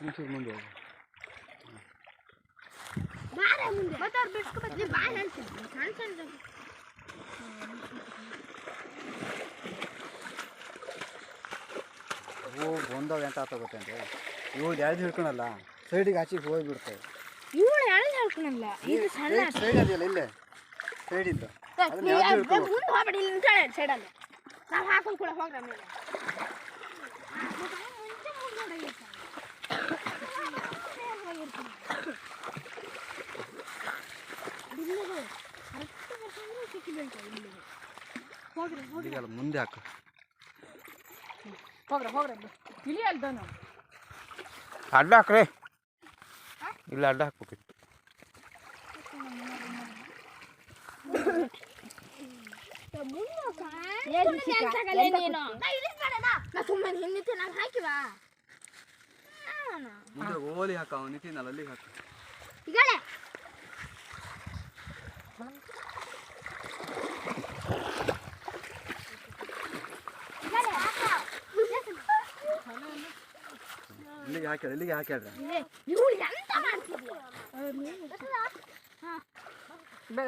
ಒಂಚೂರು ಮುಂದೆ ಹೋಗು. ಓ ಬಂದವ ಎಂತ ಗೊತ್ತೇನ್ರಿ ಇವ್ಳು ಎಳ್ದು ಹಿಡ್ಕೊಳಲ್ಲ ಸೈಡಿಗೆ ಆಚೆಗೆ ಹೋಗ್ಬಿಡ್ತವೆ. ಇವಳು ಎಳ್ದು ಹಿಡ್ಕೊಳಲ್ಲ ಇದು ಸಣ್ಣ ಸೈಡ್ ಅದೆಯಲ್ಲ ಇಲ್ಲೇ ಸೈಡಿಂದ ಮುಂದೆ ಹೋಗ್ಬೇಡಿ ಇಲ್ಲಿ ನಿಂತಾಳೆ ಸೈಡಲ್ಲಿ ನಾವು ಹಾಕೊಂಡು ಕೂಡ ಹೋಗ್ರ ಮೇಲೆ ಮುಂದೆ ಹಾಕು ಹೋಗ್ರ ಇಲ್ಲಿ ಅಲ್ದನು ಅಡ್ಡ ಹಾಕ್ರಿ ಇಲ್ಲ ಅಡ್ಡ ಹಾಕ್ಬೇಕಿತ್ತು. ಮುಂದೆ ಓಲಿ ಹಾಕ ಅವ್ನು ನಿಂತಿನಲ್ಲ ಅಲ್ಲಿಗೆ ಹಾಕು. ಇಲ್ಲಿಗೆ ಹಾಕ್ಯಾರ ಇಲ್ಲಿಗೆ ಹಾಕ್ಯಾಡ್ರ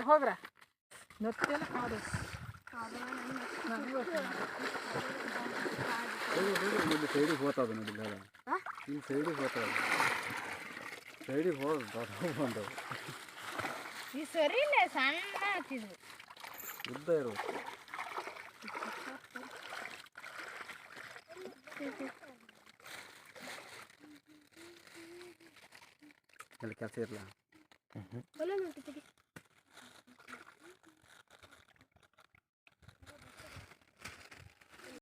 ಹೋಗ್ರ ಸೈಡಿಗೆ ಹೋಗ್ತದ ನೋಡಿ ಈ ಸೈಡಿಗೆ ಹೋಗ್ತದ ಸೈಡಿಗೆ ಬಂದವು ಈ ಸರಿ ಇಲ್ಲ ಸಣ್ಣ ಆಗ್ತಿದ್ವು ಉದ್ದ ಇರೋದು ಅಲ್ಲಿ ಕೆಲಸ ಇರಲ್ಲ.